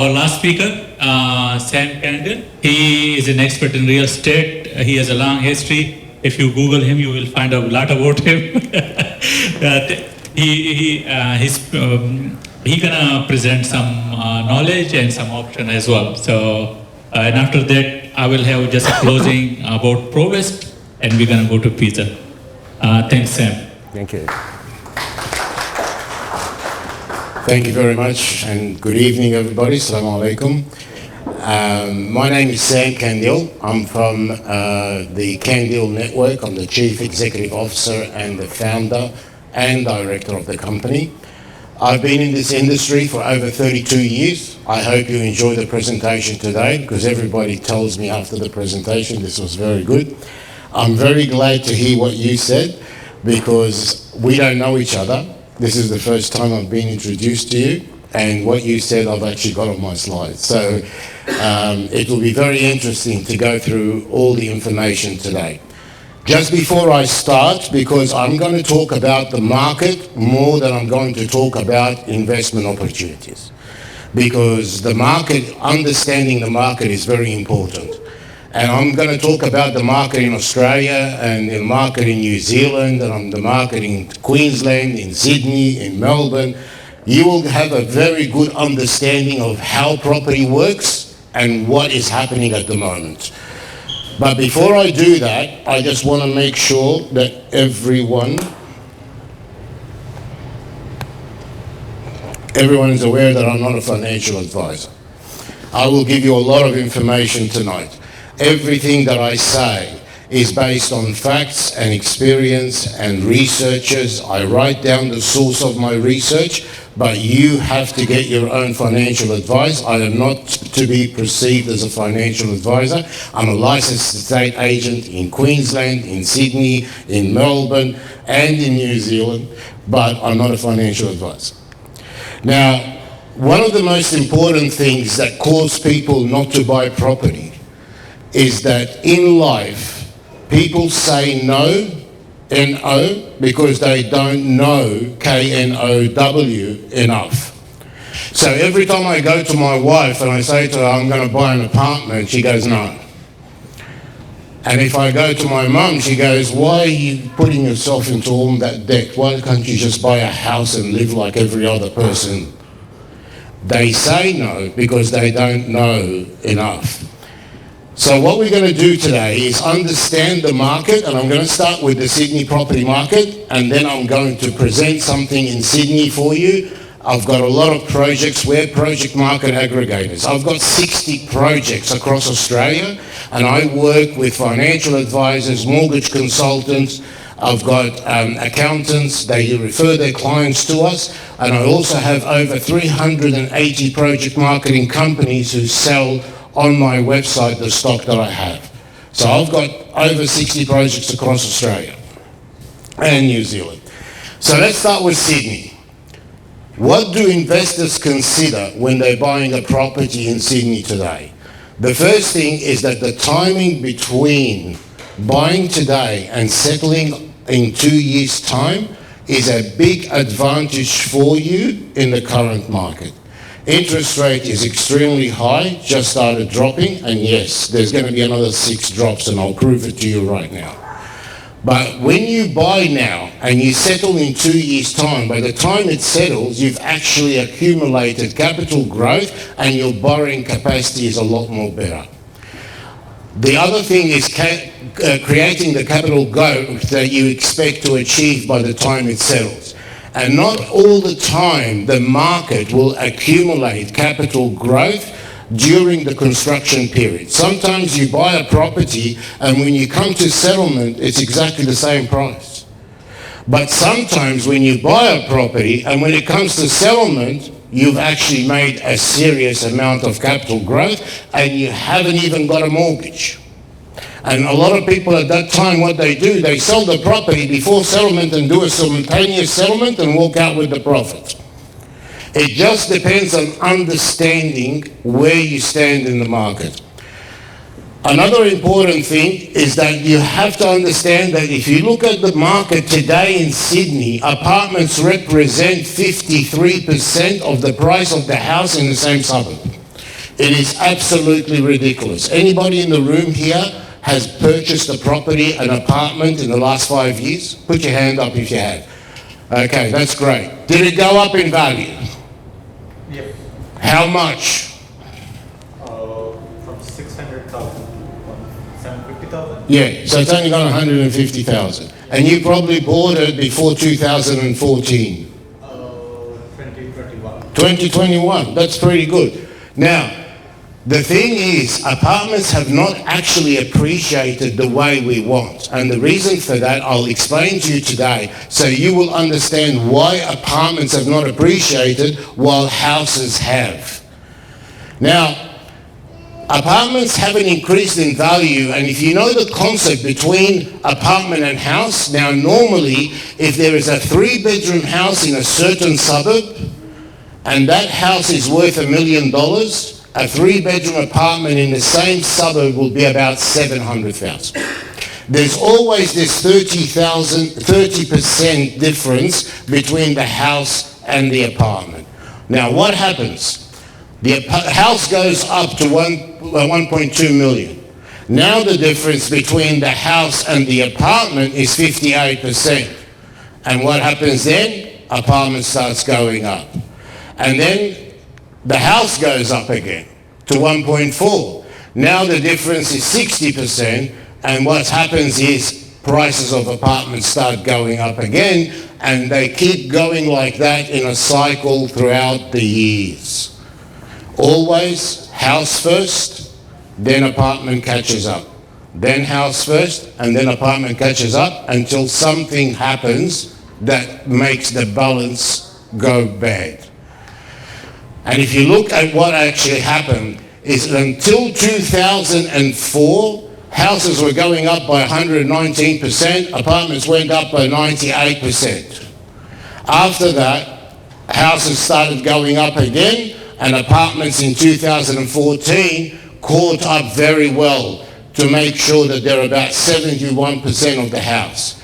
our last speaker, Sam Kandel. He is an expert in real estate. He has a long history. If you Google him, you will find out a lot about him. He gonna present some knowledge and some option as well. So, and after that, I will have just a closing about Provest, and we're gonna go to pizza. Thanks, Sam. Thank you. Thank you very much, and good evening, everybody. Assalamu alaikum. My name is Sam Kandel. I'm from the Kandel Network. I'm the Chief Executive Officer and the founder and director of the company. I've been in this industry for over 32 years. I hope you enjoy the presentation today, because everybody tells me after the presentation this was very good. I'm very glad to hear what you said, because we don't know each other. This is the first time I've been introduced to you, and what you said I've actually got on my slides. So it will be very interesting to go through all the information today. Just before I start, because I'm going to talk about the market more than I'm going to talk about investment opportunities. Because the market, understanding the market is very important. And I'm going to talk about the market in Australia and the market in New Zealand and the market in Queensland, in Sydney, in Melbourne. You will have a very good understanding of how property works and what is happening at the moment. But before I do that, I just want to make sure that everyone is aware that I'm not a financial advisor. I will give you a lot of information tonight. Everything that I say is based on facts and experience and researchers. I write down the source of my research, but you have to get your own financial advice. I am not to be perceived as a financial advisor. I'm a licensed estate agent in Queensland, in Sydney, in Melbourne, and in New Zealand, but I'm not a financial advisor. Now, one of the most important things that cause people not to buy property is that in life, people say no, N-O, because they don't know K-N-O-W enough. So every time I go to my wife and I say to her, I'm going to buy an apartment, she goes, no. And if I go to my mum, she goes, why are you putting yourself into all that debt? Why can't you just buy a house and live like every other person? They say no because they don't know enough. So what we're going to do today is understand the market, and I'm going to start with the Sydney property market, and then I'm going to present something in Sydney for you. I've got a lot of projects. We're project market aggregators. I've got 60 projects across Australia, and I work with financial advisors, mortgage consultants. I've got accountants. They refer their clients to us, and I also have over 380 project marketing companies who sell on my website the stock that I have. So I've got over 60 projects across Australia and New Zealand. So let's start with Sydney. What do investors consider when they're buying a property in Sydney today? The first thing is that the timing between buying today and settling in 2 years' time is a big advantage for you in the current market. Interest rate is extremely high, just started dropping, and yes, there's going to be another 6 drops, and I'll prove it to you right now. But when you buy now and you settle in 2 years' time, by the time it settles, you've actually accumulated capital growth and your borrowing capacity is a lot more better. The other thing is creating the capital growth that you expect to achieve by the time it settles. And not all the time the market will accumulate capital growth during the construction period. Sometimes you buy a property and when you come to settlement, it's exactly the same price. But sometimes when you buy a property and when it comes to settlement, you've actually made a serious amount of capital growth and you haven't even got a mortgage. And a lot of people at that time, what they do, they sell the property before settlement and do a simultaneous settlement and walk out with the profit. It just depends on understanding where you stand in the market. Another important thing is that you have to understand that if you look at the market today in Sydney, apartments represent 53% of the price of the house in the same suburb. It is absolutely ridiculous. Anybody in the room here has purchased a property, an apartment in the last 5 years? Put your hand up if you have. Okay, that's great. Did it go up in value? Yes. How much? From 600,000 to 750,000. Yeah, so it's only got 150,000. And you probably bought it before 2014. 2021. 2021, that's pretty good. Now, the thing is, apartments have not actually appreciated the way we want. And the reason for that, I'll explain to you today, so you will understand why apartments have not appreciated while houses have. Now, apartments haven't increased in value, and if you know the concept between apartment and house, now normally, if there is a 3-bedroom house in a certain suburb, and that house is worth $1 million, a 3-bedroom apartment in the same suburb will be about 700,000. There's always this 30% difference between the house and the apartment. Now, what happens? The house goes up to 1.2 million. Now the difference between the house and the apartment is 58%. And what happens then? Apartment starts going up. And then the house goes up again to 1.4. Now the difference is 60%, and what happens is prices of apartments start going up again, and they keep going like that in a cycle throughout the years. Always house first, then apartment catches up. Then house first, and then apartment catches up until something happens that makes the balance go bad. And if you look at what actually happened, is until 2004, houses were going up by 119%, apartments went up by 98%. After that, houses started going up again, and apartments in 2014 caught up very well to make sure that they're about 71% of the house.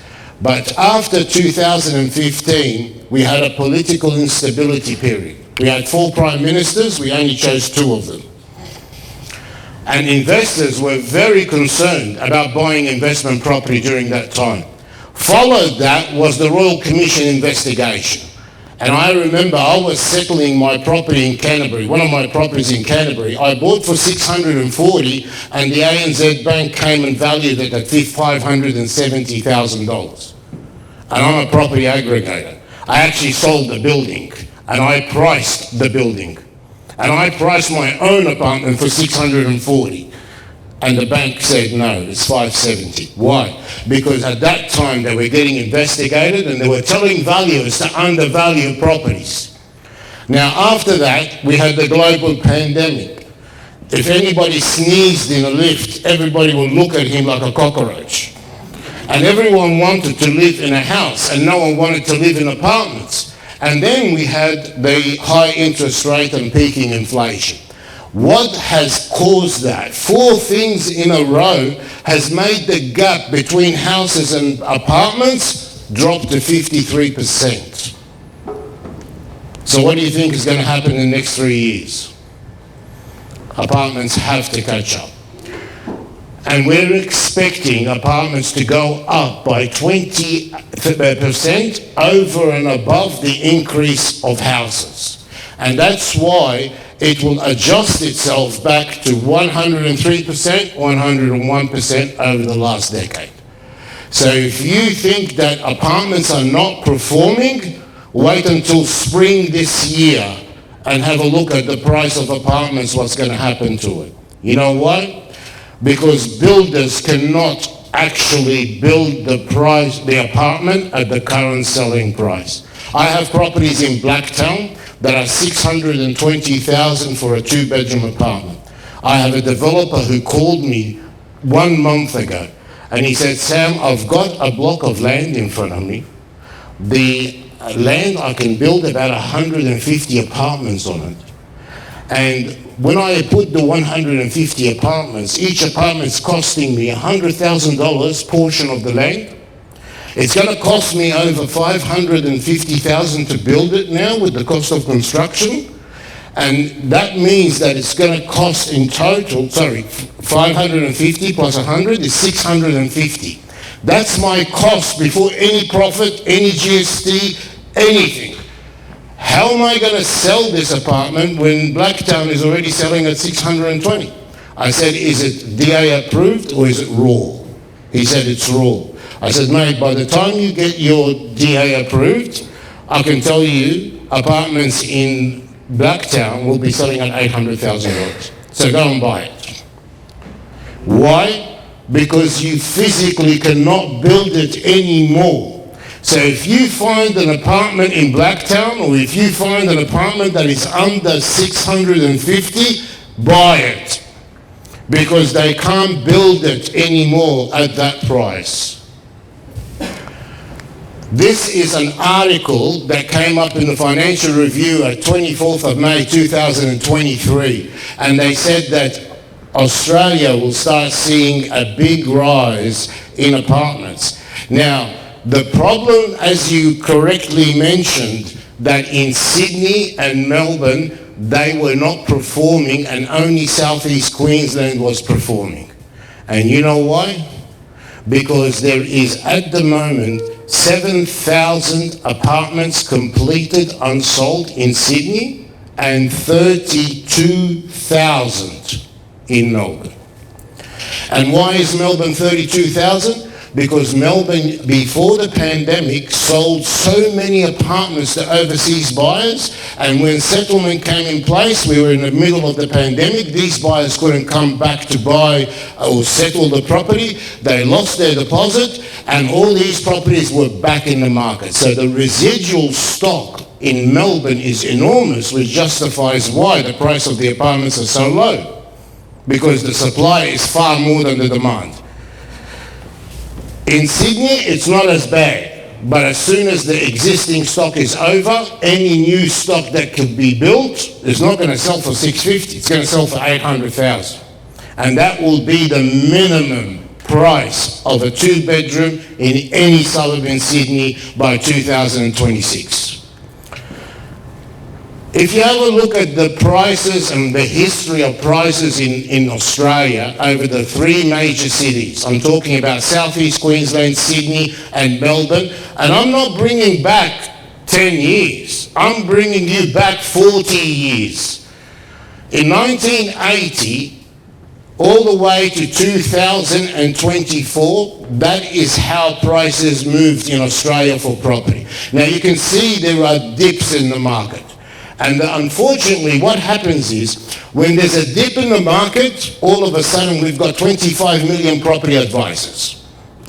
But after 2015, we had a political instability period. We had 4 prime ministers, we only chose 2 of them. And investors were very concerned about buying investment property during that time. Followed that was the Royal Commission investigation. And I remember I was settling my property in Canterbury, one of my properties in Canterbury. I bought for 640, and the ANZ Bank came and valued it at $570,000. And I'm a property aggregator. I actually sold the building, and I priced the building. And I priced my own apartment for 640. And the bank said, no, it's 570. Why? Because at that time they were getting investigated and they were telling valuers to undervalue properties. Now after that, we had the global pandemic. If anybody sneezed in a lift, everybody would look at him like a cockroach. And everyone wanted to live in a house and no one wanted to live in apartments. And then we had the high interest rate and peaking inflation. What has caused that? 4 things in a row has made the gap between houses and apartments drop to 53%. So what do you think is going to happen in the next 3 years? Apartments have to catch up. And we're expecting apartments to go up by 20% over and above the increase of houses. And that's why it will adjust itself back to 103%, 101% over the last decade. So if you think that apartments are not performing, wait until spring this year and have a look at the price of apartments, what's going to happen to it. You know why? Because builders cannot actually build the apartment at the current selling price. I have properties in Blacktown that are $620,000 for a 2-bedroom apartment. I have a developer who called me 1 month ago and he said, Sam, I've got a block of land in front of me. The land, I can build about 150 apartments on it. And when I put the 150 apartments, each apartment's costing me $100,000 portion of the land. It's going to cost me over $550,000 to build it now with the cost of construction. And that means that it's going to cost in total, 550 plus 100 is 650. That's my cost before any profit, any GST, anything. How am I going to sell this apartment when Blacktown is already selling at 620? I said, is it DA approved or is it raw? He said, it's raw. I said, mate, by the time you get your DA approved, I can tell you apartments in Blacktown will be selling at $800,000. So go and buy it. Why? Because you physically cannot build it anymore. So if you find an apartment in Blacktown, or if you find an apartment that is under 650, buy it. Because they can't build it anymore at that price. This is an article that came up in the Financial Review at 24th of May 2023, and they said that Australia will start seeing a big rise in apartments. Now, the problem, as you correctly mentioned, that in Sydney and Melbourne, they were not performing and only Southeast Queensland was performing. And you know why? Because there is at the moment 7,000 apartments completed unsold in Sydney and 32,000 in Melbourne. And why is Melbourne 32,000? Because Melbourne, before the pandemic, sold so many apartments to overseas buyers, and when settlement came in place, we were in the middle of the pandemic, these buyers couldn't come back to buy or settle the property, they lost their deposit, and all these properties were back in the market. So the residual stock in Melbourne is enormous, which justifies why the price of the apartments are so low, because the supply is far more than the demand. In Sydney, it's not as bad, but as soon as the existing stock is over, any new stock that could be built is not going to sell for 650, it's going to sell for 800,000. And that will be the minimum price of a two-bedroom in any suburb in Sydney by 2026. If you have a look at the prices and the history of prices in Australia over the three major cities, I'm talking about Southeast Queensland, Sydney and Melbourne, and I'm not bringing back 10 years, I'm bringing you back 40 years. In 1980, all the way to 2024, that is how prices moved in Australia for property. Now you can see there are dips in the market. And unfortunately, what happens is, when there's a dip in the market, all of a sudden we've got 25 million property advisors.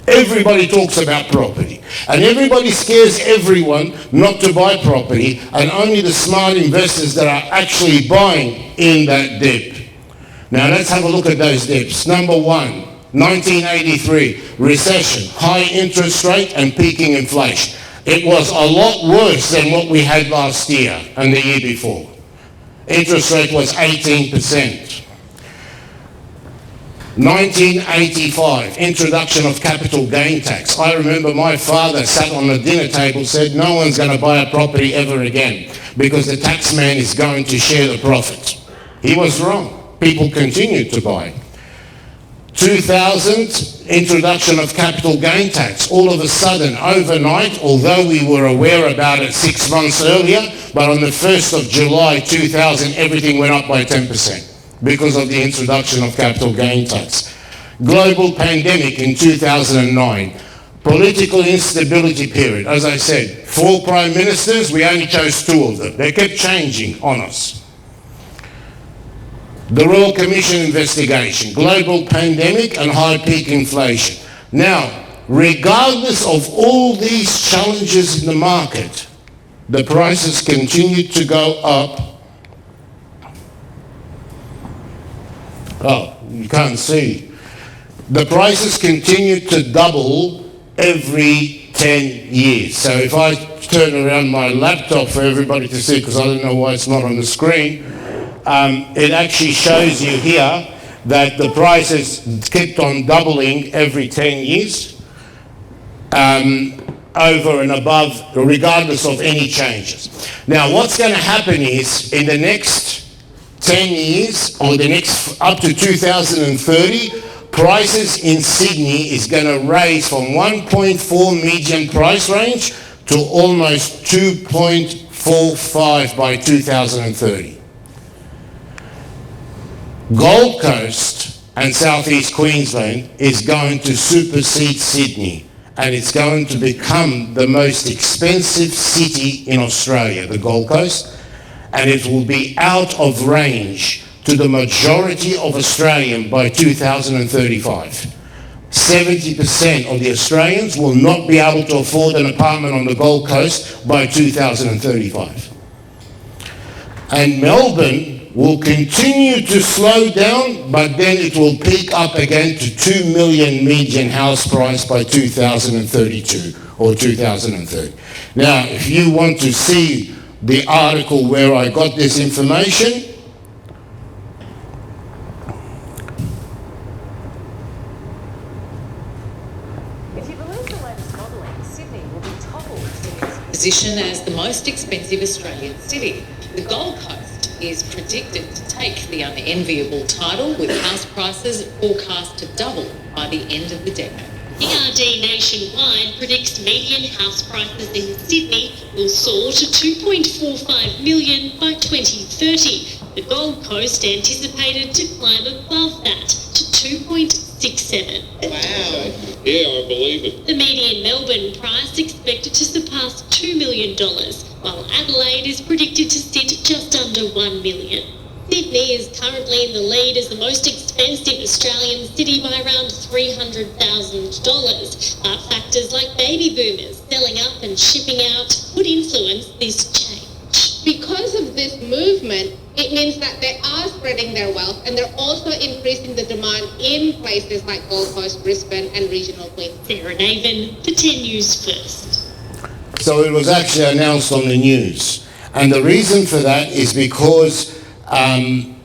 Everybody talks about property. And everybody scares everyone not to buy property, and only the smart investors that are actually buying in that dip. Now let's have a look at those dips. Number one, 1983, recession, high interest rate and peaking inflation. It was a lot worse than what we had last year and the year before. Interest rate was 18%. 1985, introduction of capital gain tax. I remember my father sat on the dinner table, said no one's going to buy a property ever again because the tax man is going to share the profit. He was wrong. People continued to buy. 2000, introduction of capital gain tax. All of a sudden, overnight, although we were aware about it 6 months earlier, but on the 1st of July 2000, everything went up by 10% because of the introduction of capital gain tax. Global pandemic in 2009. Political instability period. As I said, 4 prime ministers, we only chose 2 of them. They kept changing on us. The Royal Commission investigation, global pandemic and high peak inflation. Now, regardless of all these challenges in the market, the prices continue to go up. Oh, you can't see. The prices continue to double every 10 years. So if I turn around my laptop for everybody to see, because I don't know why it's not on the screen, it actually shows you here that the prices kept on doubling every 10 years. over and above, regardless of any changes. Now, what's going to happen is, in the next 10 years, or the next up to 2030, prices in Sydney is going to raise from 1.4 median price range to almost 2.45 by 2030. Gold Coast and Southeast Queensland is going to supersede Sydney, and it's going to become the most expensive city in Australia, the Gold Coast, and it will be out of range to the majority of Australians by 2035. 70% of the Australians will not be able to afford an apartment on the Gold Coast by 2035. And Melbourne will continue to slow down, but then it will peak up again to 2 million median house price by 2032 or 2030. Now, if you want to see the article where I got this information, if you believe the latest modelling, Sydney will be toppled in its position as the most expensive Australian city. The Gold Coast is predicted to take the unenviable title, with house prices forecast to double by the end of the decade. ERD Nationwide predicts median house prices in Sydney will soar to 2.45 million by 2030. The Gold Coast anticipated to climb above that to 2.67. Wow. Yeah, I believe it. The median Melbourne price expected to surpass $2 million, while Adelaide is predicted to sit just under $1 million. Sydney is currently in the lead as the most expensive Australian city by around $300,000. But factors like baby boomers selling up and shipping out could influence this change. Because of this movement, it means that they are spreading their wealth, and they're also increasing the demand in places like Gold Coast, Brisbane and regional Queensland. Sarah Naven for 10 News First. so it was actually announced on the news. And the reason for that is because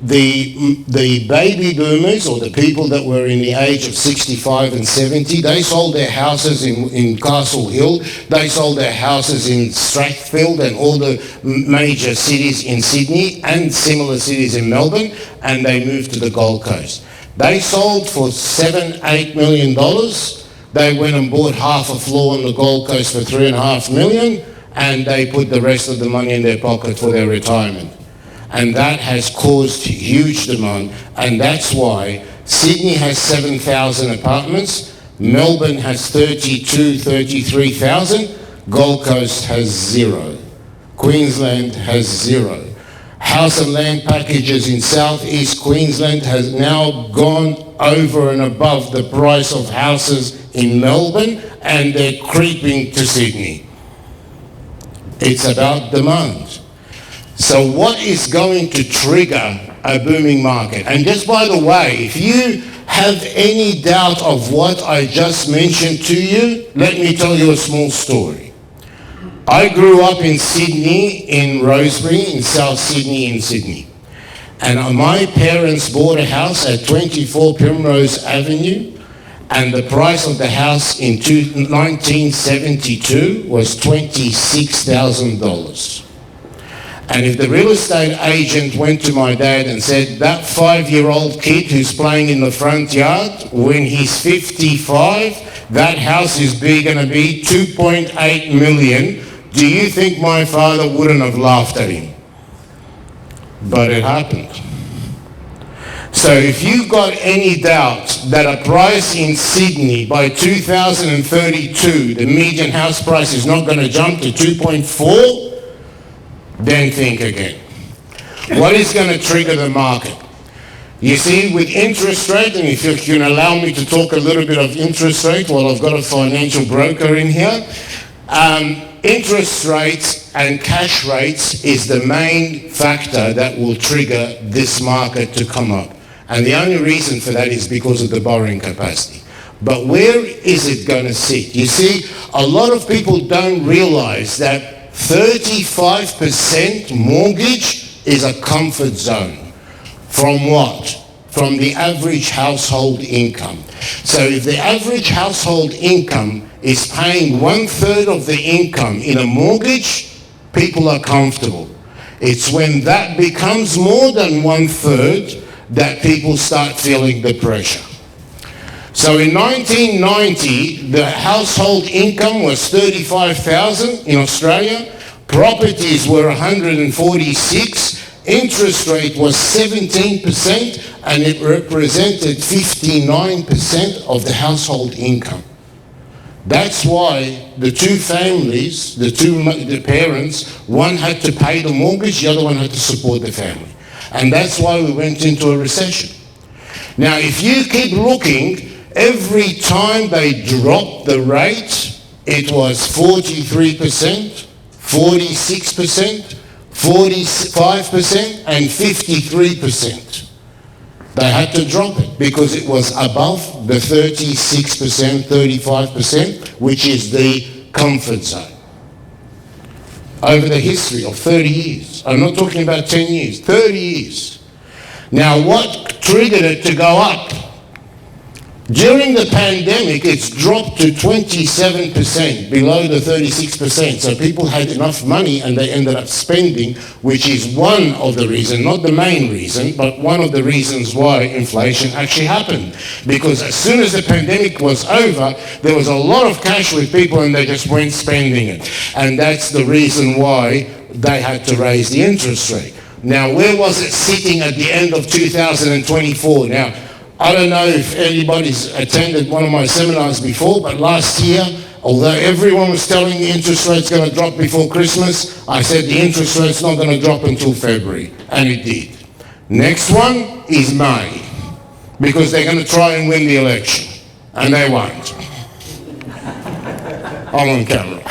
the baby boomers, or the people that were in the age of 65 and 70, they sold their houses in Castle Hill, they sold their houses in Strathfield and all the major cities in Sydney and similar cities in Melbourne, and they moved to the Gold Coast. They sold for $7-8 million. They went and bought half a floor on the Gold Coast for $3.5 million, and they put the rest of the money in their pocket for their retirement. And that has caused huge demand, and that's why Sydney has 7,000 apartments, Melbourne has 33,000, Gold Coast has 0, Queensland has 0. House and land packages in southeast Queensland has now gone over and above the price of houses in Melbourne, and they're creeping to Sydney. It's about demand. So what is going to trigger a booming market? And just by the way, if you have any doubt of what I just mentioned to you, let me tell you a small story. I grew up in Sydney, in Rosebery, in South Sydney, in Sydney. And my parents bought a house at 24 Primrose Avenue, and the price of the house in 1972 was $26,000. And if the real estate agent went to my dad and said, that 5-year-old kid who's playing in the front yard, when he's 55, that house is going to be $2.8 million, do you think my father wouldn't have laughed at him? But it happened. So if you've got any doubt that a price in Sydney by 2032, the median house price is not going to jump to 2.4, then think again. What is going to trigger the market? You see, with interest rate, and if you can allow me to talk a little bit of interest rate while I've got a financial broker in here, interest rates and cash rates is the main factor that will trigger this market to come up. And the only reason for that is because of the borrowing capacity. But where is it going to sit? You see, a lot of people don't realize that 35% mortgage is a comfort zone. From what? from the average household income. So if the average household income is paying 1/3 of the income in a mortgage, people are comfortable. It's when that becomes more than 1/3 that people start feeling the pressure. So in 1990, the household income was 35,000 in Australia, properties were 146, interest rate was 17%, and it represented 59% of the household income. That's why the two families, the parents, one had to pay the mortgage, the other one had to support the family. And that's why we went into a recession. Now, if you keep looking, every time they dropped the rate, it was 43%, 46%, 45%, and 53%. They had to drop it because it was above the 36%, 35%, which is the comfort zone. Over the history of 30 years, I'm not talking about 10 years, 30 years. Now, what triggered it to go up? During the pandemic, it's dropped to 27%, below the 36%. So people had enough money and they ended up spending, which is one of the reasons, not the main reason, but one of the reasons why inflation actually happened. Because as soon as the pandemic was over, there was a lot of cash with people and they just went spending it. And that's the reason why they had to raise the interest rate. Now, where was it sitting at the end of 2024? Now, I don't know if anybody's attended one of my seminars before, but last year, although everyone was telling the interest rate's going to drop before Christmas, I said the interest rate's not going to drop until February, and it did. Next one is May, because they're going to try and win the election, and they won't. I'm on camera.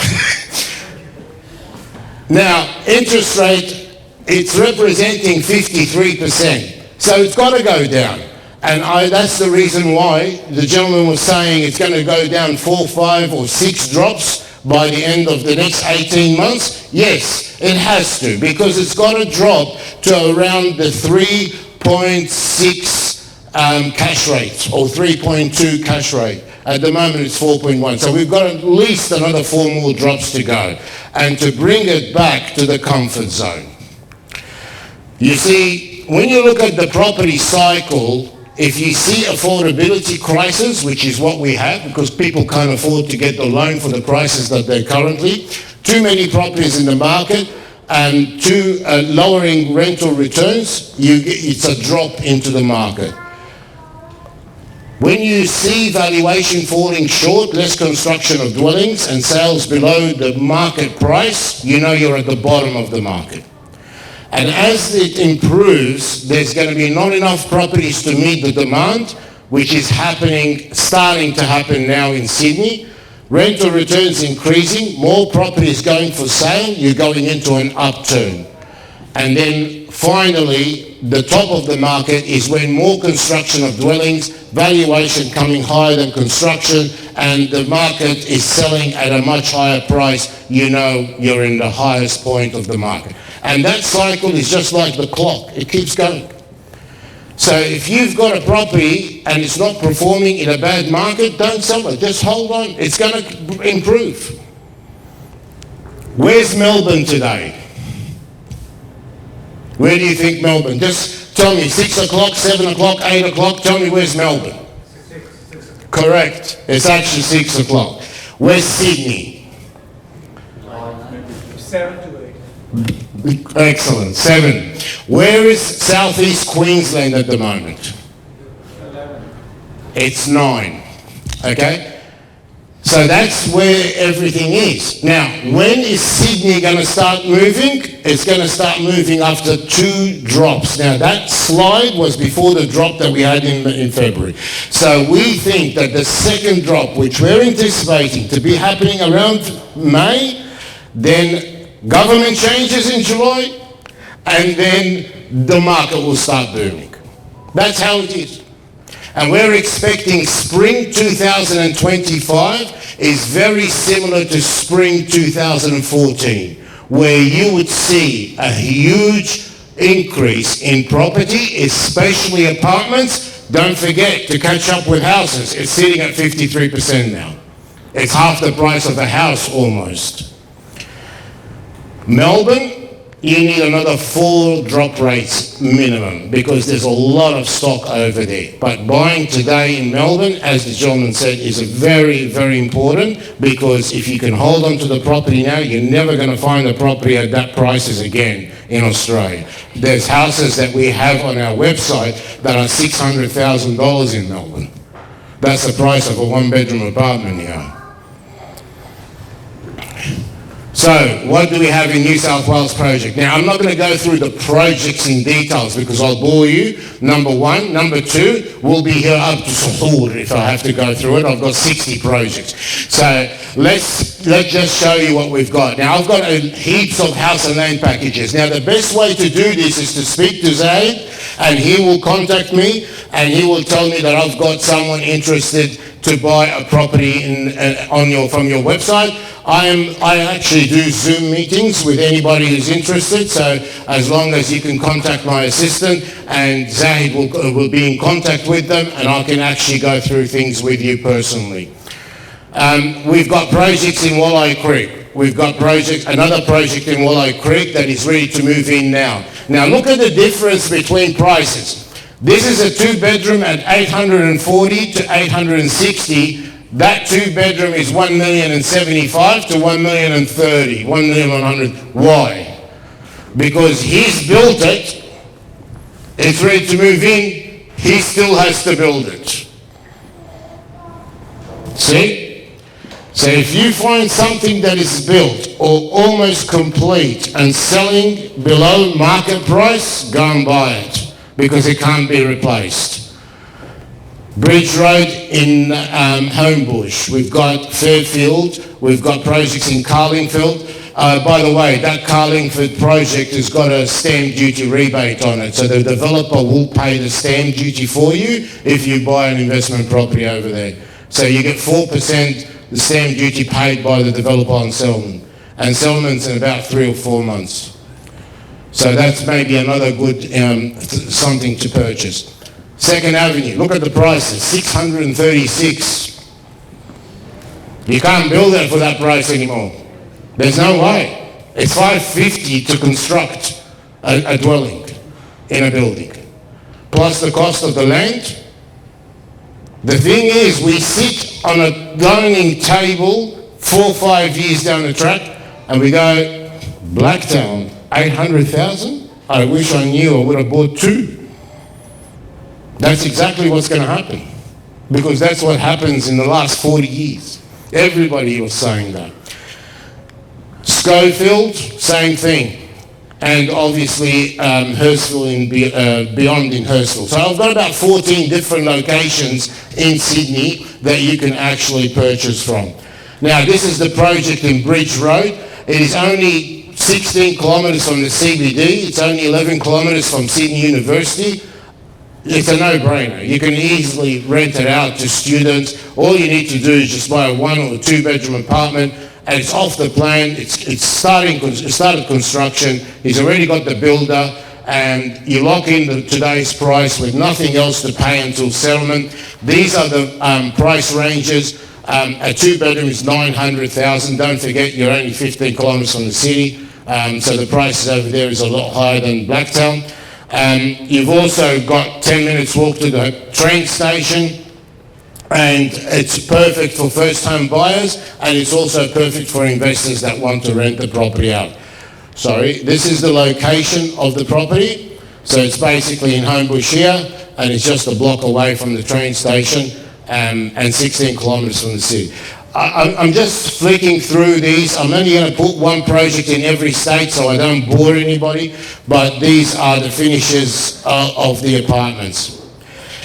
Now, interest rate, it's representing 53%, so it's got to go down. And that's the reason why the gentleman was saying it's going to go down 4, 5 or 6 drops by the end of the next 18 months. Yes, it has to, because it's got to drop to around the 3.6 cash rate or 3.2 cash rate. At the moment it's 4.1. So we've got at least another 4 more drops to go and to bring it back to the comfort zone. You see, when you look at the property cycle, if you see affordability crisis, which is what we have, because people can't afford to get the loan for the prices that they're currently, too many properties in the market, and lowering rental returns, it's a drop into the market. When you see valuation falling short, less construction of dwellings, and sales below the market price, you know you're at the bottom of the market. And as it improves, there's going to be not enough properties to meet the demand, which is starting to happen now in Sydney. Rental returns increasing, more properties going for sale, you're going into an upturn. And then finally, the top of the market is when more construction of dwellings, valuation coming higher than construction, and the market is selling at a much higher price, you know you're in the highest point of the market. And that cycle is just like the clock. It keeps going. So if you've got a property and it's not performing in a bad market, don't sell it. Just hold on. It's going to improve. Where's Melbourne today? Where do you think Melbourne? Just tell me, 6 o'clock, 7 o'clock, 8 o'clock. Tell me where's Melbourne. 6 o'clock. Correct. It's actually 6 o'clock. Where's Sydney? 7 to 8. Excellent. 7. Where is Southeast Queensland at the moment? 11. It's 9. Okay? So that's where everything is. Now, when is Sydney going to start moving? It's going to start moving after 2 drops. Now, that slide was before the drop that we had in February. So we think that the second drop, which we're anticipating to be happening around May, then government changes in July, and then the market will start booming. That's how it is. And we're expecting spring 2025 is very similar to spring 2014, where you would see a huge increase in property, especially apartments. Don't forget to catch up with houses. It's sitting at 53% now. It's half the price of a house almost. Melbourne, you need another 4 drop rates minimum because there's a lot of stock over there. But buying today in Melbourne, as the gentleman said, is very, very important because if you can hold on to the property now, you're never going to find a property at that prices again in Australia. There's houses that we have on our website that are $600,000 in Melbourne. That's the price of a 1-bedroom apartment here. So, what do we have in New South Wales project? Now, I'm not going to go through the projects in details because I'll bore you, number 1. Number 2, we'll be here up to suhoor if I have to go through it. I've got 60 projects. So, let's just show you what we've got. Now, I've got heaps of house and land packages. Now, the best way to do this is to speak to Zaid, and he will contact me, and he will tell me that I've got someone interested to buy a property from your website. I actually do Zoom meetings with anybody who's interested, so as long as you can contact my assistant and Zahid will be in contact with them and I can actually go through things with you personally. We've got projects in Walleye Creek. We've got another project in Walleye Creek that is ready to move in now. Now look at the difference between prices. This is a 2-bedroom at 840 to 860. That 2-bedroom is 1,075,000 to 1,030,000, 1,100,000. Why? Because he's built it, it's ready to move in, he still has to build it. See? So if you find something that is built or almost complete and selling below market price, go and buy it because it can't be replaced. Bridge Road in Homebush. We've got Fairfield. We've got projects in Carlingford. By the way, that Carlingford project has got a stamp duty rebate on it. So the developer will pay the stamp duty for you if you buy an investment property over there. So you get 4% the stamp duty paid by the developer on settlement. And settlement's in about 3 or 4 months. So that's maybe another good something to purchase. Second Avenue, look at the prices, 636. You can't build it for that price anymore. There's no way. It's 550 to construct a dwelling in a building. Plus the cost of the land. The thing is, we sit on a dining table 4 or 5 years down the track and we go, Blacktown, 800,000? I wish I knew I would have bought 2. That's exactly what's going to happen because that's what happens in the last 40 years. Everybody was saying that. Schofield, same thing. And obviously Hurstville beyond in Hurstville. So I've got about 14 different locations in Sydney that you can actually purchase from. Now this is the project in Bridge Road. It is only 16 kilometres from the CBD. It's only 11 kilometres from Sydney University. It's a no-brainer. You can easily rent it out to students. All you need to do is just buy a 1 or 2-bedroom apartment and it's off the plan. It started construction. He's already got the builder and you lock in today's price with nothing else to pay until settlement. These are the price ranges. A 2-bedroom is 900,000. Don't forget you're only 15 kilometres from the city. So the prices over there is a lot higher than Blacktown. You've also got 10 minutes walk to the train station and it's perfect for first-time buyers and it's also perfect for investors that want to rent the property out. Sorry, this is the location of the property. So it's basically in Homebush here and it's just a block away from the train station and 16 kilometres from the city. I'm just flicking through these. I'm only going to put one project in every state so I don't bore anybody, but these are the finishes of the apartments.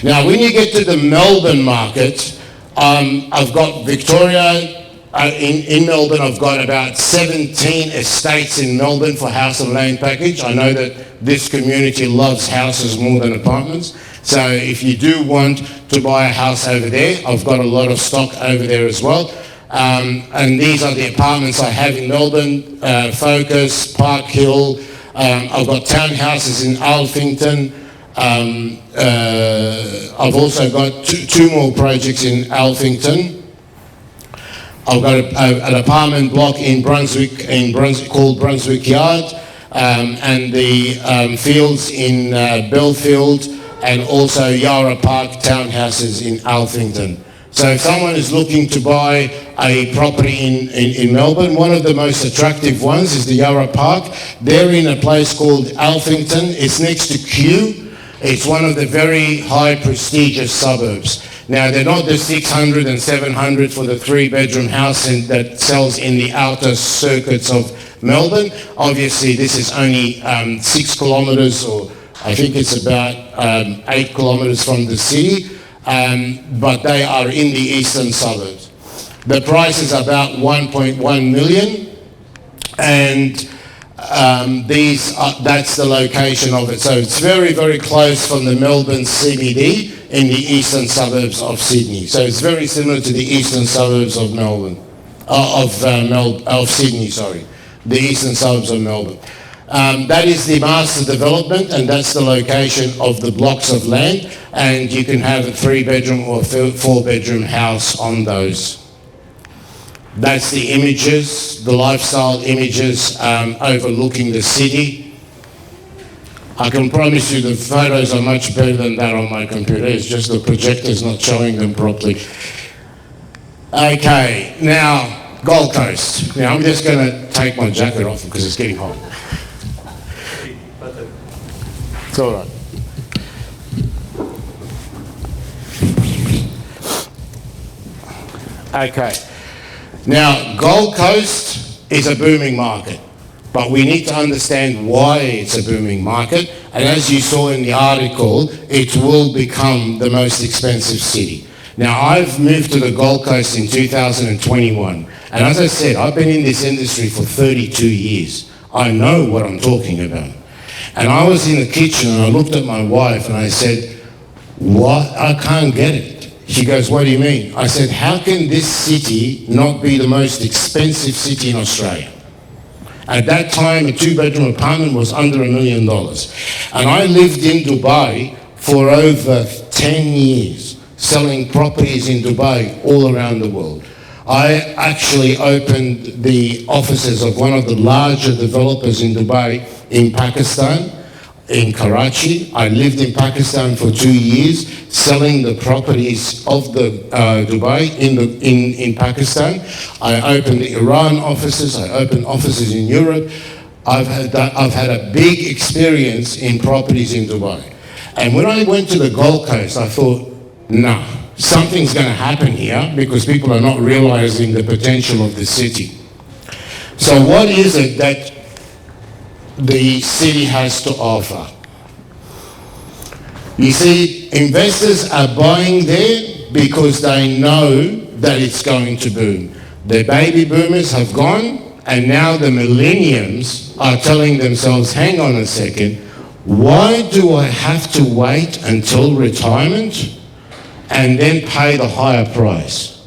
Now, when you get to the Melbourne market, I've got Victoria. In Melbourne, I've got about 17 estates in Melbourne for house and land package. I know that this community loves houses more than apartments. So if you do want to buy a house over there, I've got a lot of stock over there as well. And these are the apartments I have in Melbourne, Focus, Park Hill, I've got townhouses in Alphington. I've also got two more projects in Alphington. I've got an apartment block in Brunswick called Brunswick Yard, and the fields in Belfield, and also Yarra Park townhouses in Alphington. So if someone is looking to buy a property in Melbourne, one of the most attractive ones is the Yarra Park. They're in a place called Alphington. It's next to Kew. It's one of the very high prestigious suburbs. Now, they're not the 600 and 700 for the 3-bedroom house that sells in the outer circuits of Melbourne. Obviously, this is only 6 kilometres, or I think it's about 8 kilometres from the city, but they are in the eastern suburbs. The price is about 1.1 million, and that's the location of it. So it's very, very close from the Melbourne CBD in the eastern suburbs of Sydney. So it's very similar to the eastern suburbs of Sydney, sorry. The eastern suburbs of Melbourne. That is the master development, and that's the location of the blocks of land, and you can have a 3-bedroom or 4-bedroom house on those. That's the images, the lifestyle images overlooking the city. I can promise you the photos are much better than that on my computer. It's just the projector's not showing them properly. Okay, now Gold Coast. Now I'm just going to take my jacket off because it's getting hot. It's all right. Okay. Now, Gold Coast is a booming market, but we need to understand why it's a booming market. And as you saw in the article, it will become the most expensive city. Now, I've moved to the Gold Coast in 2021. And as I said, I've been in this industry for 32 years. I know what I'm talking about. And I was in the kitchen and I looked at my wife and I said, "What? I can't get it." She goes, "What do you mean?" I said, "How can this city not be the most expensive city in Australia?" At that time, a 2-bedroom apartment was under $1 million. And I lived in Dubai for over 10 years, selling properties in Dubai all around the world. I actually opened the offices of one of the larger developers in Dubai in Pakistan, in Karachi. I lived in Pakistan for 2 years, selling the properties of the Dubai in Pakistan. I opened the Iran offices. I opened offices in Europe. I've had a big experience in properties in Dubai. And when I went to the Gold Coast, I thought, nah, something's going to happen here because people are not realizing the potential of the city. So what is it that the city has to offer? You see, investors are buying there because they know that it's going to boom. The baby boomers have gone, and now the millenniums are telling themselves, hang on a second, why do I have to wait until retirement and then pay the higher price?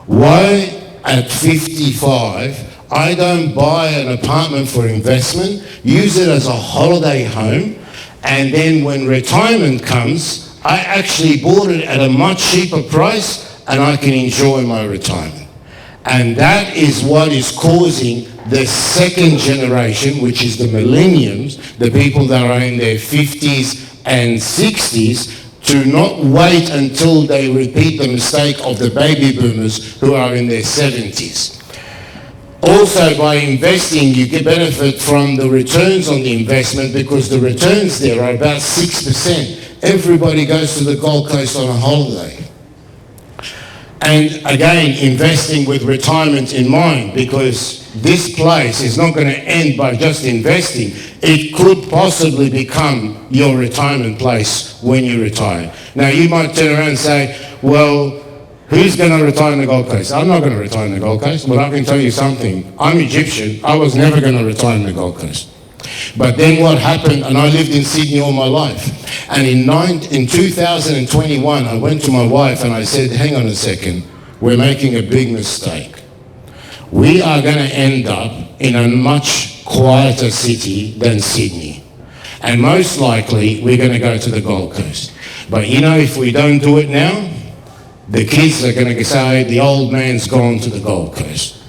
Why at 55 I don't buy an apartment for investment, use it as a holiday home, and then when retirement comes, I actually bought it at a much cheaper price and I can enjoy my retirement. And that is what is causing the second generation, which is the millenniums, the people that are in their 50s and 60s, to not wait until they repeat the mistake of the baby boomers who are in their 70s. Also, by investing, you get benefit from the returns on the investment because the returns there are about 6%. Everybody goes to the Gold Coast on a holiday. And again, investing with retirement in mind, because this place is not going to end by just investing. It could possibly become your retirement place when you retire. Now, you might turn around and say, well, who's going to retire in the Gold Coast? I'm not going to retire in the Gold Coast, but I can tell you something. I'm Egyptian. I was never going to retire in the Gold Coast. But then what happened, and I lived in Sydney all my life, and in 2021, I went to my wife and I said, hang on a second, we're making a big mistake. we are going to end up in a much quieter city than Sydney. And most likely, we're going to go to the Gold Coast. But you know, if we don't do it now, the kids are going to say, the old man's gone to the Gold Coast.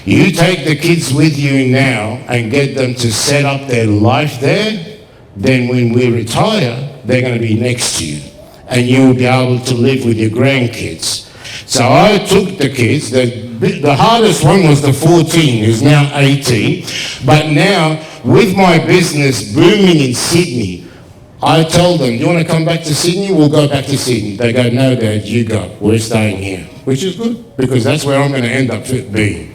You take the kids with you now and get them to set up their life there, then when we retire, they're going to be next to you. And you'll be able to live with your grandkids. So I took the kids, the hardest one was the 14, who's now 18. But now, with my business booming in Sydney, I told them, do you want to come back to Sydney? We'll go back to Sydney. They go, no, Dad, you go. We're staying here. Which is good, because that's where I'm going to end up being.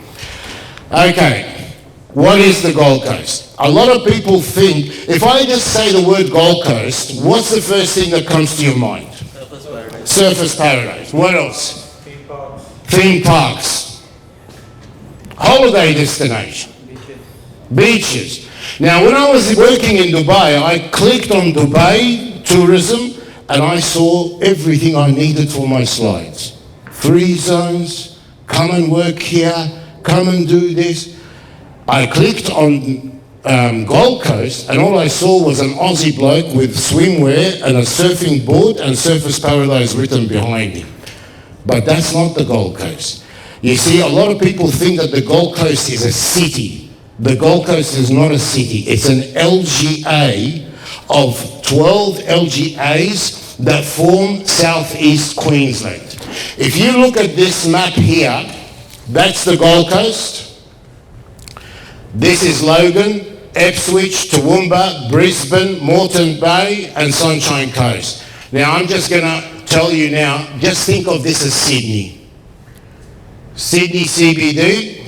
Okay, what is the Gold Coast? A lot of people think, if I just say the word Gold Coast, what's the first thing that comes to your mind? Surfers Paradise. What else? Theme parks. Holiday destination. Beaches. Now, when I was working in Dubai, I clicked on Dubai tourism and I saw everything I needed for my slides. 3 zones, come and work here, come and do this. I clicked on Gold Coast and all I saw was an Aussie bloke with swimwear and a surfing board and Surfers Paradise written behind him. But that's not the Gold Coast. You see, a lot of people think that the Gold Coast is a city. The Gold Coast is not a city. It's an LGA of 12 LGAs that form southeast Queensland. If you look at this map here, that's the Gold Coast. This is Logan, Ipswich, Toowoomba, Brisbane, Moreton Bay, and Sunshine Coast. Now, I'm just going to tell you now, just think of this as Sydney. Sydney CBD,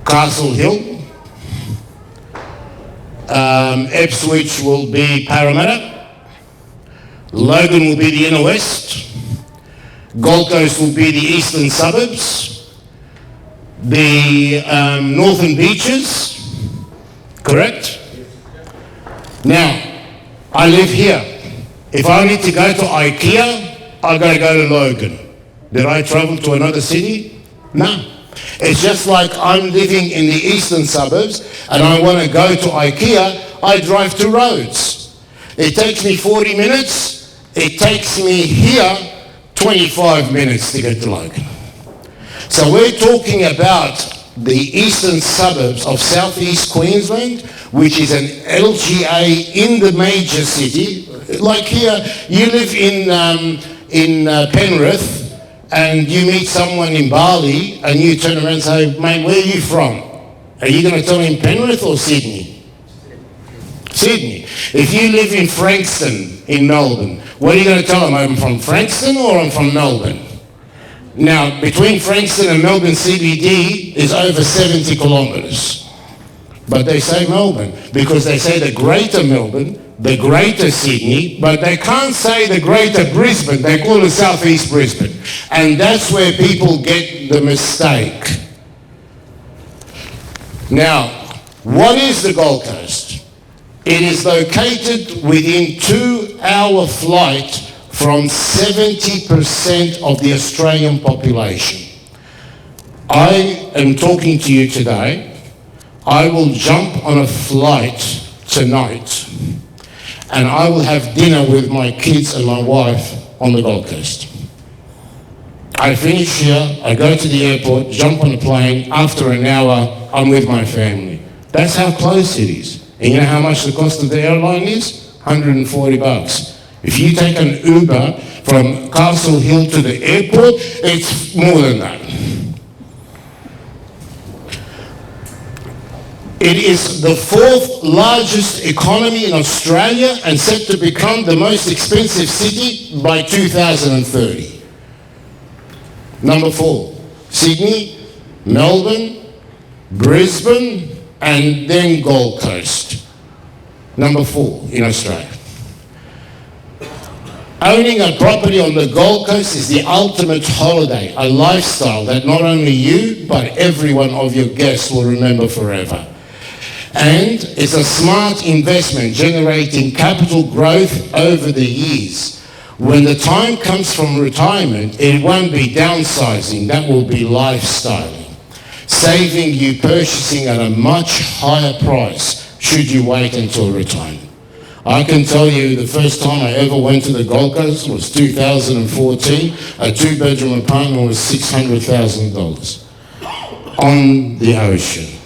Castle Hill, Ipswich will be Parramatta, Logan will be the inner west, Gold Coast will be the eastern suburbs, the northern beaches, correct? Now, I live here. If I need to go to IKEA, I've got to go to Logan. Did I travel to another city? No. It's just like I'm living in the eastern suburbs and I want to go to IKEA, I drive to Rhodes. It takes me 40 minutes. It takes me here 25 minutes to get to Logan. So we're talking about the eastern suburbs of southeast Queensland, which is an LGA in the major city. Like here, you live in Penrith, and you meet someone in Bali, and you turn around and say, mate, where are you from? Are you going to tell him Penrith or Sydney? Sydney. If you live in Frankston in Melbourne, what are you going to tell him? I'm from Frankston or I'm from Melbourne? Now, between Frankston and Melbourne CBD is over 70 kilometres. But they say Melbourne because they say the Greater Melbourne, the Greater Sydney, but they can't say the Greater Brisbane. They call it Southeast Brisbane. And that's where people get the mistake. Now, what is the Gold Coast? It is located within 2-hour flight from 70% of the Australian population. I am talking to you today. I will jump on a flight tonight and I will have dinner with my kids and my wife on the Gold Coast. I finish here, I go to the airport, jump on a plane, after an hour I'm with my family. That's how close it is. And you know how much the cost of the airline is? $140. If you take an Uber from Castle Hill to the airport, it's more than that. It is the 4th largest economy in Australia and set to become the most expensive city by 2030. Number 4, Sydney, Melbourne, Brisbane, and then Gold Coast. Number 4 in Australia. Owning a property on the Gold Coast is the ultimate holiday, a lifestyle that not only you, but every one of your guests will remember forever. And it's a smart investment generating capital growth over the years. When the time comes from retirement, it won't be downsizing, that will be lifestyling. Saving you purchasing at a much higher price should you wait until retirement. I can tell you the first time I ever went to the Gold Coast was 2014. A 2-bedroom apartment was $600,000 on the ocean.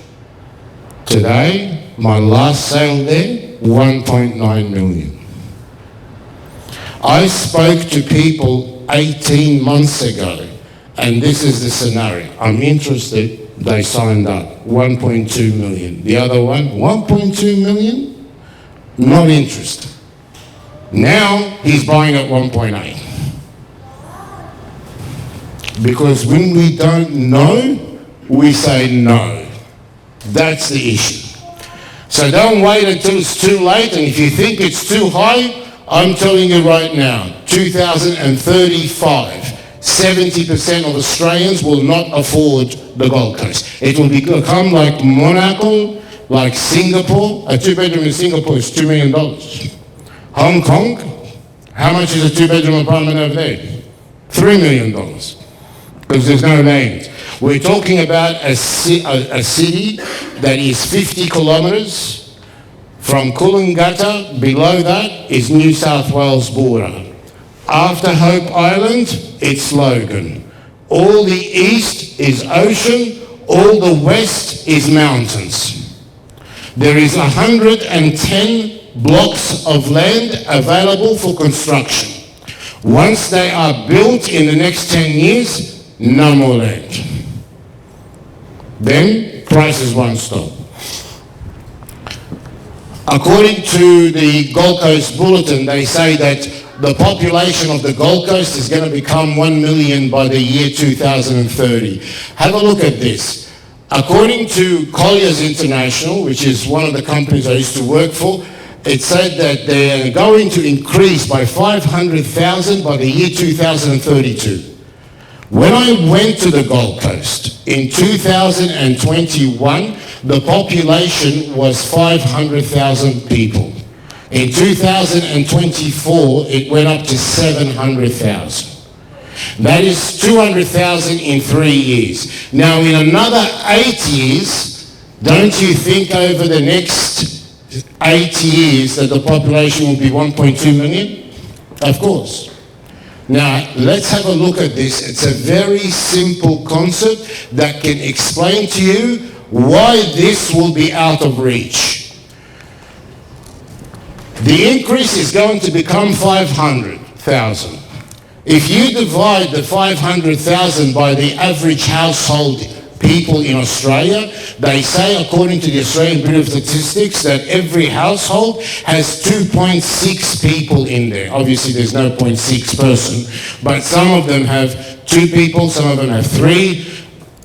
Today, my last sale there, 1.9 million. I spoke to people 18 months ago, and this is the scenario. I'm interested, they signed up, 1.2 million. The other one, 1.2 million? Not interested. Now he's buying at 1.8. Because when we don't know, we say no. That's the issue. So don't wait until it's too late, and if you think it's too high, I'm telling you right now, 2035, 70% of Australians will not afford the Gold Coast. It will become like Monaco, like Singapore. A 2-bedroom in Singapore is $2 million. Hong Kong, how much is a 2-bedroom apartment over there? $3 million, because there's no land. We're talking about a city that is 50 kilometres from Coolangatta. Below that is New South Wales border. After Hope Island, it's Logan. All the east is ocean, all the west is mountains. There is 110 blocks of land available for construction. Once they are built in the next 10 years, no more land. Then prices won't stop. According to the Gold Coast Bulletin, they say that the population of the Gold Coast is going to become 1 million by the year 2030. Have a look at this. According to Colliers International, which is one of the companies I used to work for, it said that they're going to increase by 500,000 by the year 2032. When I went to the Gold Coast in 2021, the population was 500,000 people. In 2024, it went up to 700,000. That is 200,000 in 3 years. Now, in another 8 years, don't you think over the next 8 years that the population will be 1.2 million? Of course. Now, let's have a look at this. It's a very simple concept that can explain to you why this will be out of reach. The increase is going to become 500,000. If you divide the 500,000 by the average household people in Australia, they say, according to the Australian Bureau of Statistics, that every household has 2.6 people in there. Obviously, there's no 0.6 person, but some of them have 2 people, some of them have 3.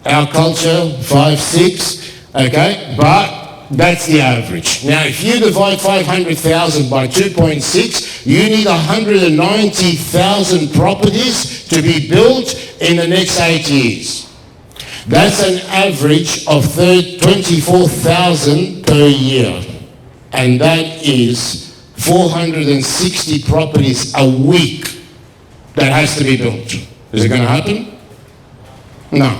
Our culture, 5, 6, okay? But that's the average. Now, if you divide 500,000 by 2.6, you need 190,000 properties to be built in the next 8 years. That's an average of 24,000 per year. And that is 460 properties a week that has to be built. Is it going to happen? No.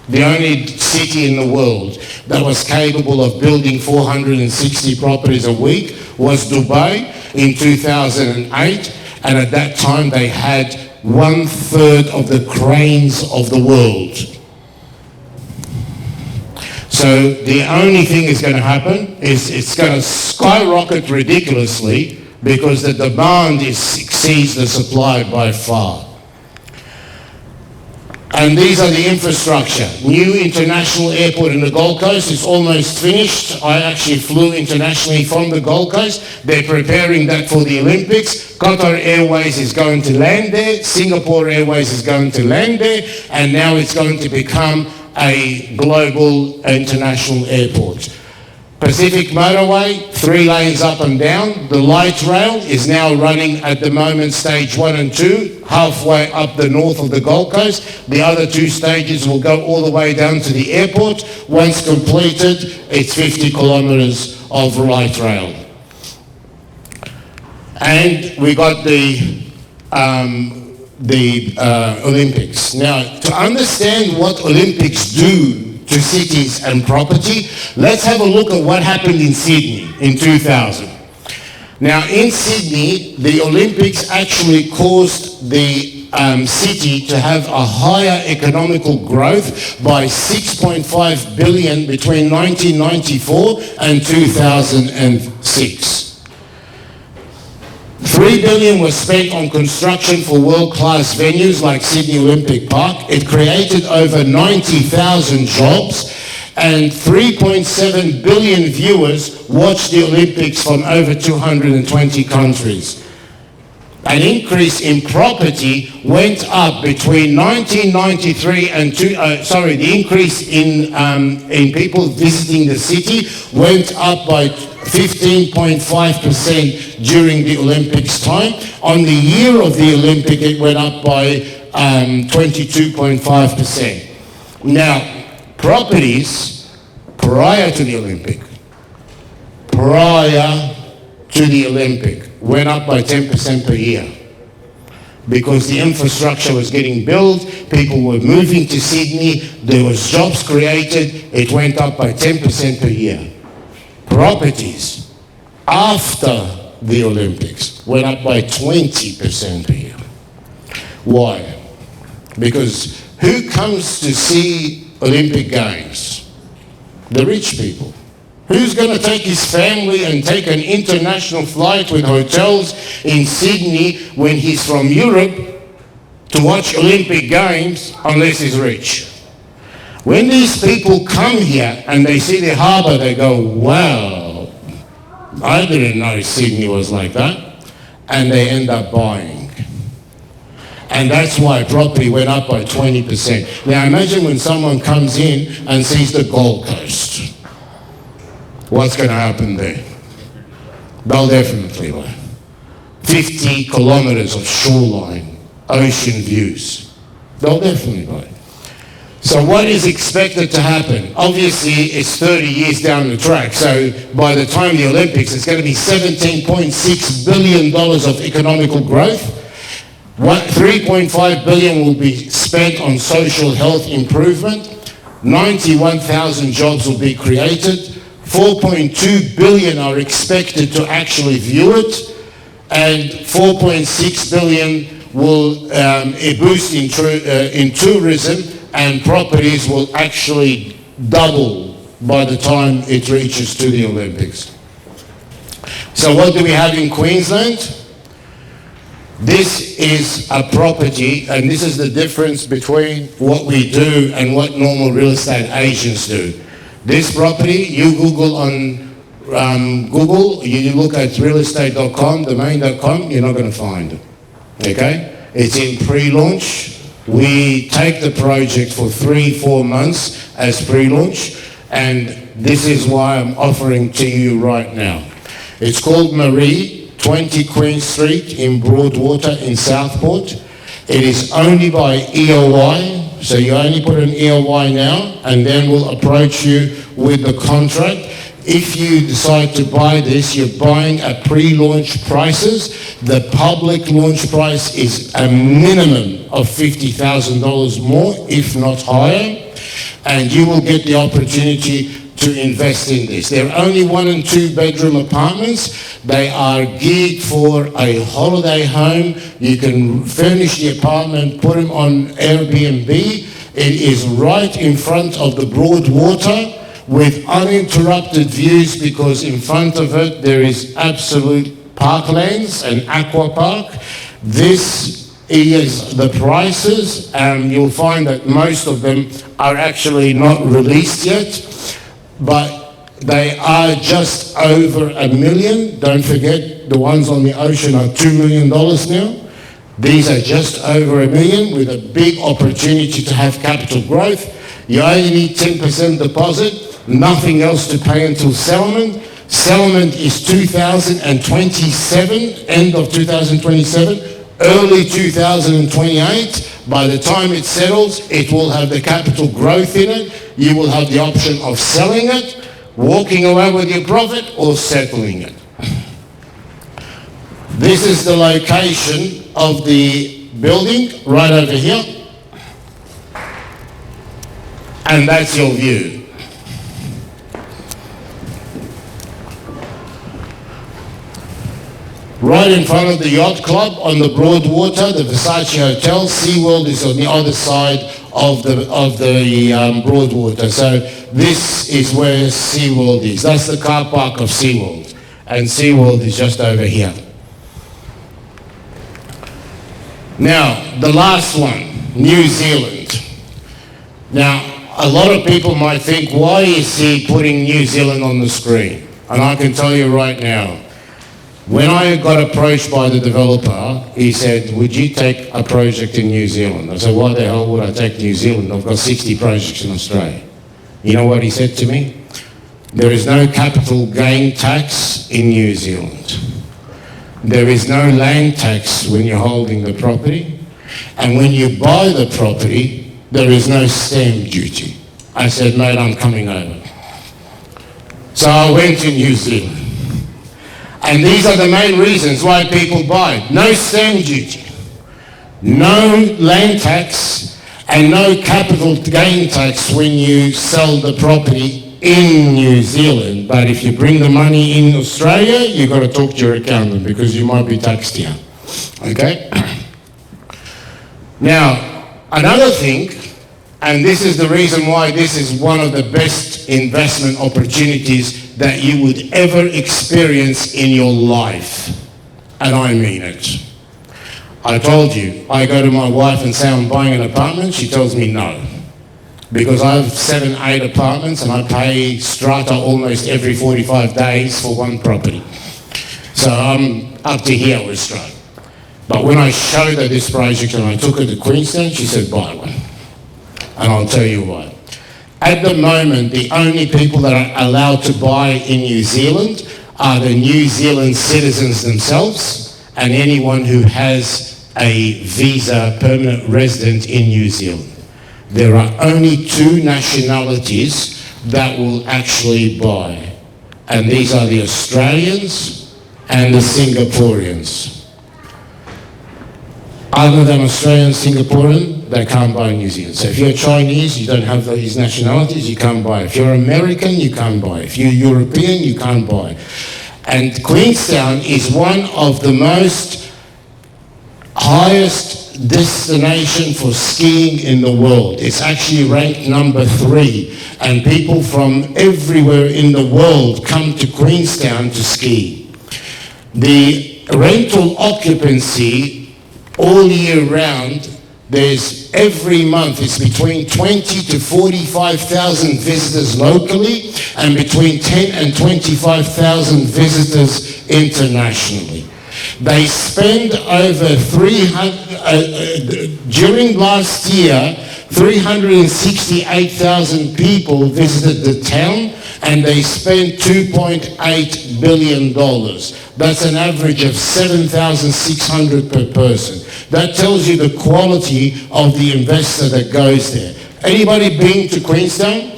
The only city in the world that was capable of building 460 properties a week was Dubai in 2008, and at that time they had 1/3 of the cranes of the world. So the only thing that's going to happen is it's going to skyrocket ridiculously because the demand exceeds the supply by far. And these are the infrastructure. New international airport in the Gold Coast is almost finished. I actually flew internationally from the Gold Coast. They're preparing that for the Olympics. Qatar Airways is going to land there. Singapore Airways is going to land there. And now it's going to become a global international airport. Pacific Motorway, 3 lanes up and down. The light rail is now running at the moment stage 1 and 2, halfway up the north of the Gold Coast. The other 2 stages will go all the way down to the airport. Once completed, it's 50 kilometres of light rail. And we got the the Olympics. Now, to understand what Olympics do to cities and property, let's have a look at what happened in Sydney in 2000. Now, in Sydney, the Olympics actually caused the city to have a higher economical growth by 6.5 billion between 1994 and 2006. 3 billion was spent on construction for world-class venues like Sydney Olympic Park. It created over 90,000 jobs, and 3.7 billion viewers watched the Olympics from over 220 countries. An increase in property went up between 1993 and the increase in people visiting the city went up by 15.5% during the Olympics time. On the year of the Olympic, it went up by 22.5%. Now, properties prior to the Olympic went up by 10% per year because the infrastructure was getting built, people were moving to Sydney, there was jobs created, it went up by 10% per year. Properties after the Olympics went up by 20% per year. Why? Because who comes to see Olympic Games? The rich people. Who's going to take his family and take an international flight with hotels in Sydney when he's from Europe to watch Olympic Games unless he's rich? When these people come here and they see the harbour, they go, wow, I didn't know Sydney was like that. And they end up buying. And that's why property went up by 20%. Now imagine when someone comes in and sees the Gold Coast. What's going to happen there? They'll definitely buy. 50 kilometres of shoreline, ocean views. They'll definitely buy. So what is expected to happen? Obviously, it's 30 years down the track. So by the time the Olympics, it's going to be $17.6 billion of economical growth. 3.5 billion will be spent on social health improvement. 91,000 jobs will be created. 4.2 billion are expected to actually view it, and 4.6 billion will boost in tourism, and properties will actually double by the time it reaches to the Olympics. So what do we have in Queensland? This is a property, and this is the difference between what we do and what normal real estate agents do. This property, you Google on Google, you look at realestate.com, domain.com, you're not going to find it. Okay? It's in pre-launch. We take the project for 3-4 months as pre-launch, and this is why I'm offering to you right now. It's called Marie, 20 Queen Street in Broadwater in Southport. It is only by EOI. So you only put an EOI now, and then we'll approach you with the contract. If you decide to buy this, you're buying at pre-launch prices. The public launch price is a minimum of $50,000 more, if not higher, and you will get the opportunity to invest in this. They're only 1 and 2 bedroom apartments. They are geared for a holiday home. You can furnish the apartment, put them on Airbnb. It is right in front of the Broadwater with uninterrupted views, because in front of it there is absolute parklands and aqua park. This is the prices, and you'll find that most of them are actually not released yet, but they are just over $1 million. Don't forget, the ones on the ocean are $2 million now. These are just over $1 million with a big opportunity to have capital growth. You only need 10% deposit, nothing else to pay until settlement. Settlement is 2027, end of 2027, early 2028. By the time it settles, it will have the capital growth in it. You will have the option of selling it, walking away with your profit, or settling it. This is the location of the building right over here. And that's your view. Right in front of the yacht club on the Broadwater, the Versace Hotel, SeaWorld is on the other side of the Broadwater. So this is where SeaWorld is. That's the car park of SeaWorld. And SeaWorld is just over here. Now, the last one, New Zealand. Now, a lot of people might think, why is he putting New Zealand on the screen? And I can tell you right now, when I got approached by the developer, he said, would you take a project in New Zealand? I said, why the hell would I take New Zealand? I've got 60 projects in Australia. You know what he said to me? There is no capital gain tax in New Zealand. There is no land tax when you're holding the property. And when you buy the property, there is no stamp duty. I said, mate, I'm coming over. So I went to New Zealand. And these are the main reasons why people buy. No stamp duty, no land tax, and no capital gain tax when you sell the property in New Zealand. But if you bring the money in Australia, you've got to talk to your accountant because you might be taxed here. Okay? Now, another thing, and this is the reason why this is one of the best investment opportunities that you would ever experience in your life. And I mean it. I told you, I go to my wife and say I'm buying an apartment, she tells me no. Because I have 7, 8 apartments and I pay strata almost every 45 days for one property. So I'm up to here with strata. But when I showed her this project and I took her to Queenstown, she said buy one. And I'll tell you why. At the moment, the only people that are allowed to buy in New Zealand are the New Zealand citizens themselves and anyone who has a visa permanent resident in New Zealand. There are only 2 nationalities that will actually buy. And these are the Australians and the Singaporeans. Other than Australian, Singaporean, they can't buy in New Zealand. So if you're Chinese, you don't have these nationalities, you can't buy. If you're American, you can't buy. If you're European, you can't buy. And Queenstown is one of the most highest destination for skiing in the world. It's actually ranked number 3. And people from everywhere in the world come to Queenstown to ski. The rental occupancy all year round, there's every month it's between 20 to 45,000 visitors locally and between 10 and 25,000 visitors internationally. They spend over during last year, 368,000 people visited the town and they spent $2.8 billion. That's an average of $7,600 per person. That tells you the quality of the investor that goes there. Anybody been to Queenstown?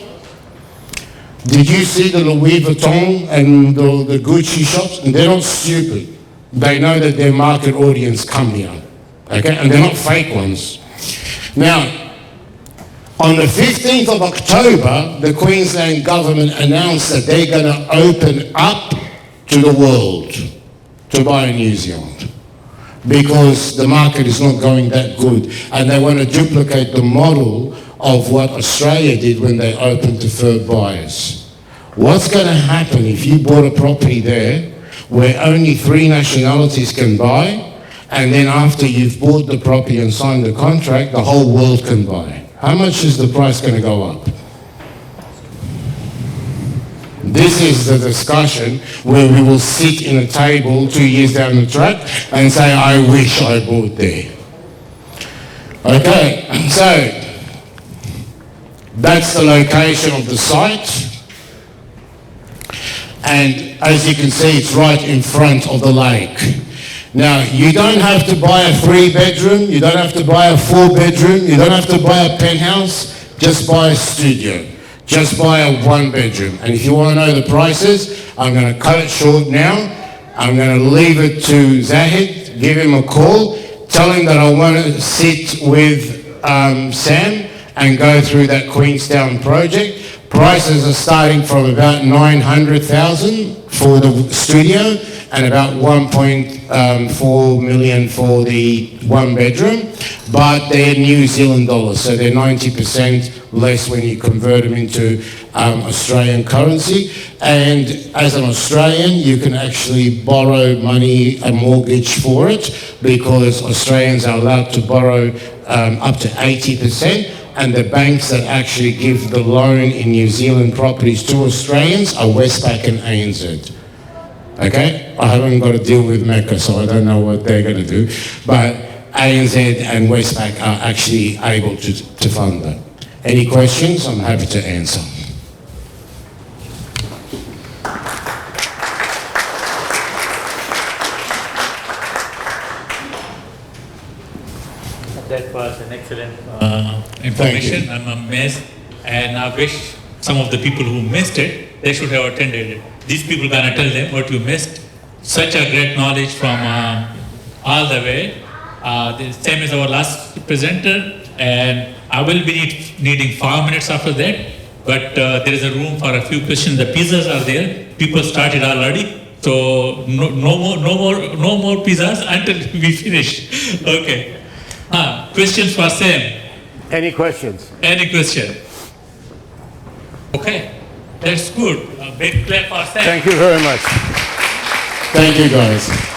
Did you see the Louis Vuitton and the Gucci shops? And they're not stupid. They know that their market audience come here. Okay? And they're not fake ones. Now, on the 15th of October, the Queensland government announced that they're going to open up to the world to buy in New Zealand because the market is not going that good and they want to duplicate the model of what Australia did when they opened to third buyers. What's going to happen if you bought a property there where only 3 nationalities can buy and then after you've bought the property and signed the contract, the whole world can buy? How much is the price going to go up? This is the discussion where we will sit in a table 2 years down the track and say, I wish I bought there. Okay, so that's the location of the site. And as you can see, it's right in front of the lake. Now, you don't have to buy a 3-bedroom, you don't have to buy a 4-bedroom, you don't have to buy a penthouse, just buy a studio. Just buy a 1-bedroom. And if you want to know the prices, I'm going to cut it short now. I'm going to leave it to Zahid, give him a call, tell him that I want to sit with Sam and go through that Queenstown project. Prices are starting from about 900,000 for the studio and about 1.4 million for the one bedroom, but they're New Zealand dollars, so they're 90% less when you convert them into Australian currency. And as an Australian, you can actually borrow money, a mortgage for it, because Australians are allowed to borrow up to 80%. And the banks that actually give the loan in New Zealand properties to Australians are Westpac and ANZ. Okay? I haven't got to deal with Mecca, so I don't know what they're going to do. But ANZ and Westpac are actually able to fund that. Any questions? I'm happy to answer. That was an excellent information. I'm amazed, and I wish some of the people who missed it, they should have attended it. These people gonna tell them what you missed. Such a great knowledge from all the way. The same as our last presenter, and I will be needing 5 minutes after that. But there is a room for a few questions. The pizzas are there. People started already, so no more pizzas until we finish. Okay. Questions for Sam? Any questions? Any question? Okay, that's good. A big clap for Sam. Thank you very much. Thank you, guys.